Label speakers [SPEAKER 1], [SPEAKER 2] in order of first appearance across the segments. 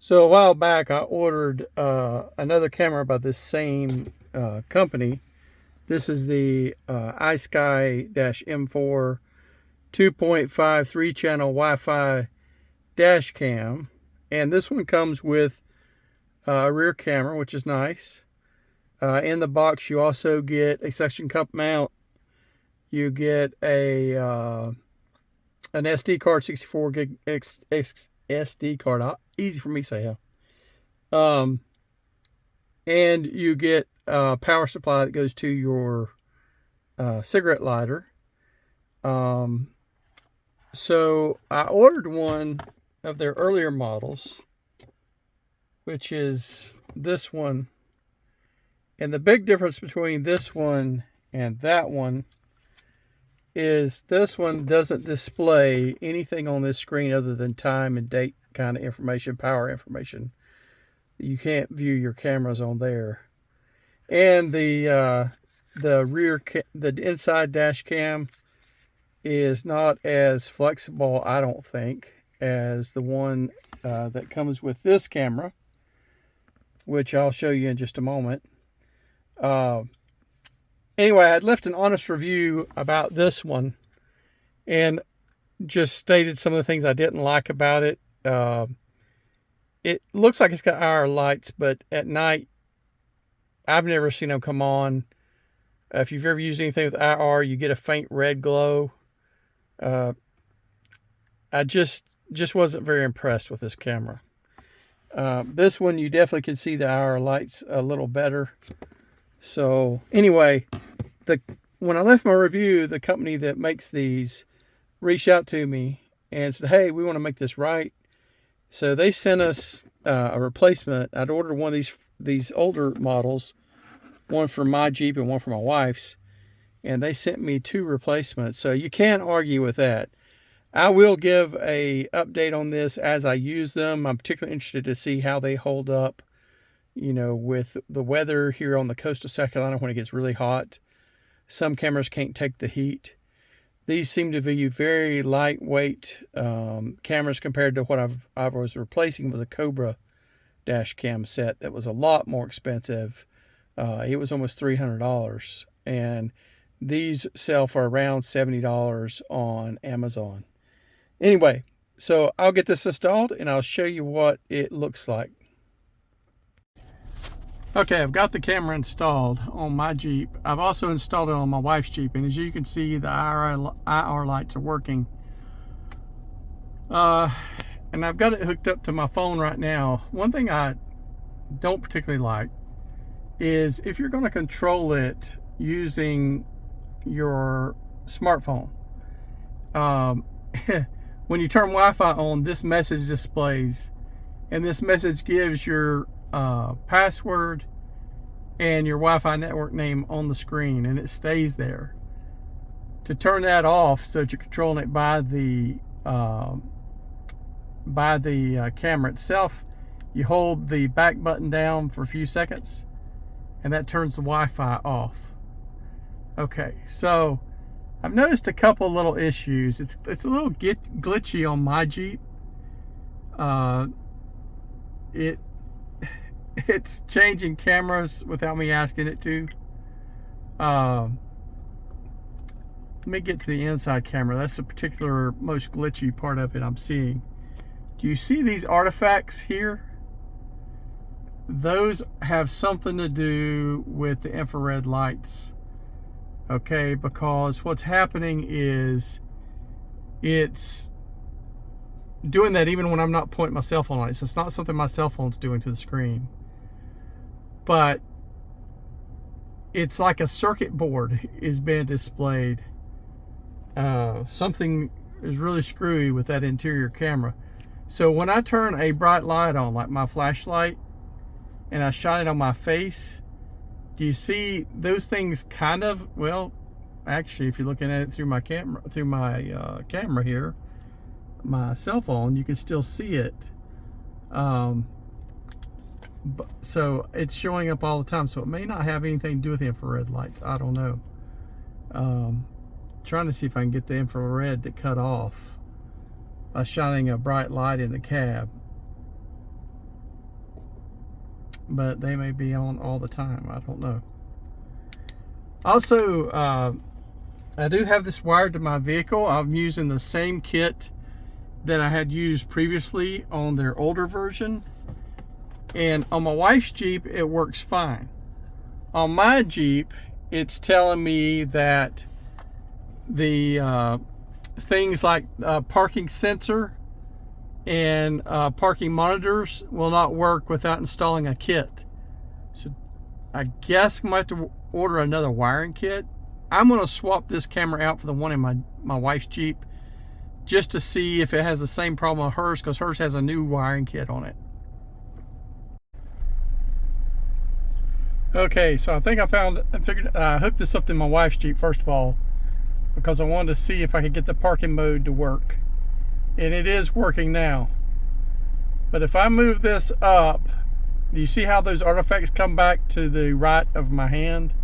[SPEAKER 1] So a while back, I ordered another camera by this same company. This is the Icesky-M4 2.5 3-channel Wi-Fi dash cam, and this one comes with a rear camera, which is nice. In the box, you also get a suction cup mount. You get a an SD card, 64 gig SD card. Easy for me to say, yeah. And you get a power supply that goes to your cigarette lighter. So I ordered one of their earlier models, which is this one. And the big difference between this one and that one is this one doesn't display anything on this screen other than time and date kind of information, power information. You can't view your cameras on there. And the inside dash cam is not as flexible, I don't think, as the one that comes with this camera, which I'll show you in just a moment. Anyway, I'd left an honest review about this one and just stated some of the things I didn't like about it. It looks like it's got IR lights, but at night, I've never seen them come on. If you've ever used anything with IR, you get a faint red glow. I just wasn't very impressed with this camera. This one, you definitely can see the IR lights a little better. So anyway, when I left my review, the company that makes these reached out to me and said, hey, we want to make this right. So they sent us a replacement. I'd ordered one of these older models, one for my Jeep and one for my wife's, and they sent me 2 replacements. So you can't argue with that. I will give a update on this as I use them. I'm particularly interested to see how they hold up, you know, with the weather here on the coast of South Carolina when it gets really hot. Some cameras can't take the heat. These seem to be very lightweight cameras compared to what I was replacing was a Cobra dash cam set that was a lot more expensive. It was almost $300, and these sell for around $70 on Amazon. Anyway, so I'll get this installed and I'll show you what it looks like. Okay, I've got the camera installed on my Jeep. I've also installed it on my wife's Jeep, and as you can see, the IR lights are working. And I've got it hooked up to my phone right now. One thing I don't particularly like is if you're going to control it using your smartphone. When you turn Wi-Fi on, this message displays, and this message gives your password and your Wi-Fi network name on the screen, and it stays there. To turn that off so that you're controlling it by the camera itself, you hold the back button down for a few seconds, and that turns the Wi-Fi off. Okay, so I've noticed a couple little issues. It's a little glitchy on my Jeep. It's changing cameras without me asking it to. Let me get to the inside camera. That's the particular most glitchy part of it I'm seeing. Do you see these artifacts here? Those have something to do with the infrared lights. Okay, because what's happening is it's doing that even when I'm not pointing my cell phone on it. So it's not something my cell phone's doing to the screen. But it's like a circuit board is being displayed. Something is really screwy with that interior camera. So when I turn a bright light on, like my flashlight, and I shine it on my face, do you see those things kind of, well, actually, if you're looking at it through my camera here, my cell phone, you can still see it. So it's showing up all the time. So it may not have anything to do with infrared lights. I don't know. Trying to see if I can get the infrared to cut off by shining a bright light in the cab. but they may be on all the time. I don't know. Also, I do have this wired to my vehicle. I'm using the same kit that I had used previously on their older version. And on my wife's Jeep, it works fine. On my Jeep, it's telling me that the things like parking sensor and parking monitors will not work without installing a kit. So I guess I might have to order another wiring kit. I'm going to swap this camera out for the one in my wife's Jeep just to see if it has the same problem with hers, because hers has a new wiring kit on it. Okay, so I think I hooked this up to my wife's Jeep first of all, because I wanted to see if I could get the parking mode to work. And it is working now. But if I move this up, do you see how those artifacts come back to the right of my hand?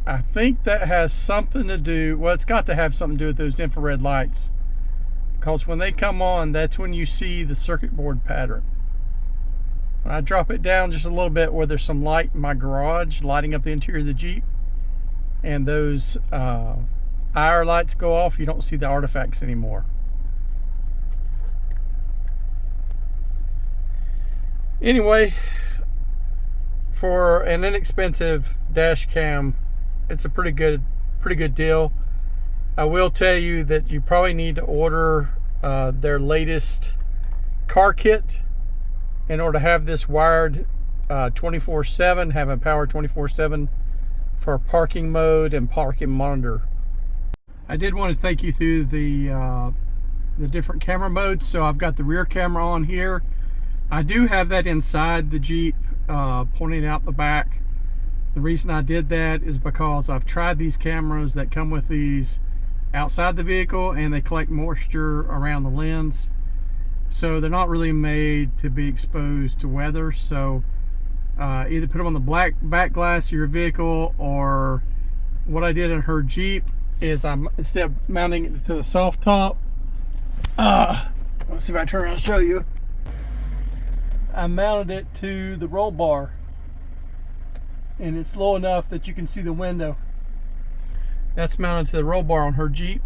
[SPEAKER 1] I think that has something to do, well, it's got to have something to do with those infrared lights. Because when they come on, that's when you see the circuit board pattern. When I drop it down just a little bit where there's some light in my garage lighting up the interior of the Jeep, and those IR lights go off, you don't see the artifacts anymore. Anyway, for an inexpensive dash cam, it's a pretty good deal. I will tell you that you probably need to order their latest car kit in order to have this wired 24/7, have a power 24/7 for parking mode and parking monitor. I did want to take you through the different camera modes. So I've got the rear camera on here. I do have that inside the Jeep, pointing out the back. The reason I did that is because I've tried these cameras that come with these outside the vehicle, and they collect moisture around the lens. So they're not really made to be exposed to weather. So either put them on the back glass of your vehicle, or what I did in her Jeep is instead of mounting it to the soft top, let's see if I turn around and show you. I mounted it to the roll bar, and it's low enough that you can see the window. That's mounted to the roll bar on her Jeep.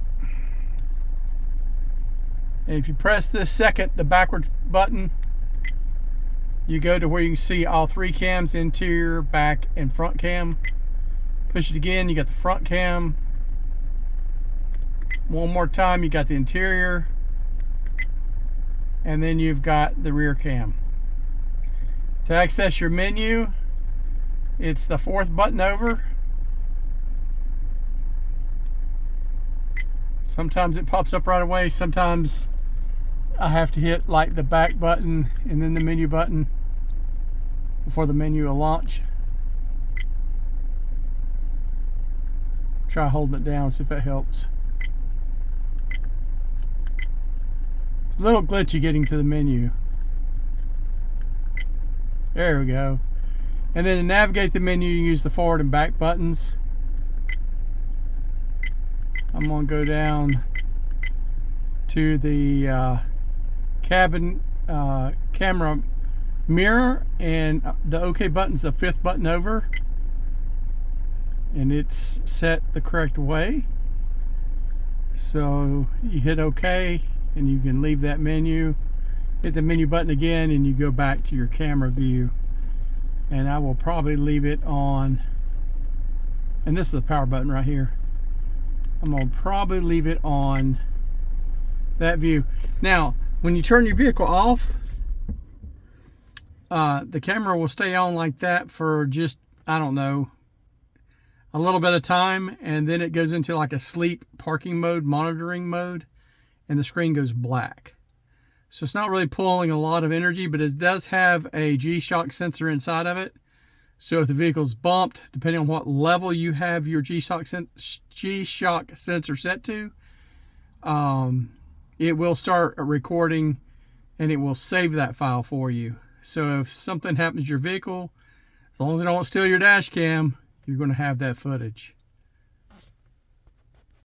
[SPEAKER 1] And if you press this the backward button, you go to where you can see all three cams: interior, back, and front cam. Push it again, you got the front cam. One more time, you got the interior. And then you've got the rear cam. To access your menu, it's the fourth button over. Sometimes it pops up right away. Sometimes I have to hit like the back button and then the menu button before the menu will launch. Try holding it down, see if that helps. It's a little glitchy getting to the menu. There we go. And then to navigate the menu, you use the forward and back buttons. I'm going to go down to the cabin camera mirror, and the OK button's the fifth button over, and it's set the correct way. So you hit OK and you can leave that menu, hit the menu button again, and you go back to your camera view. And I will probably leave it on, and this is the power button right here. I'm going to probably leave it on that view. Now, when you turn your vehicle off, the camera will stay on like that for just, I don't know, a little bit of time, and then it goes into like a sleep parking mode, monitoring mode, and the screen goes black. So it's not really pulling a lot of energy, but it does have a G-Shock sensor inside of it. So if the vehicle's bumped, depending on what level you have your G-Shock sensor set to, it will start recording, and it will save that file for you. So if something happens to your vehicle, as long as it don't steal your dash cam, you're going to have that footage.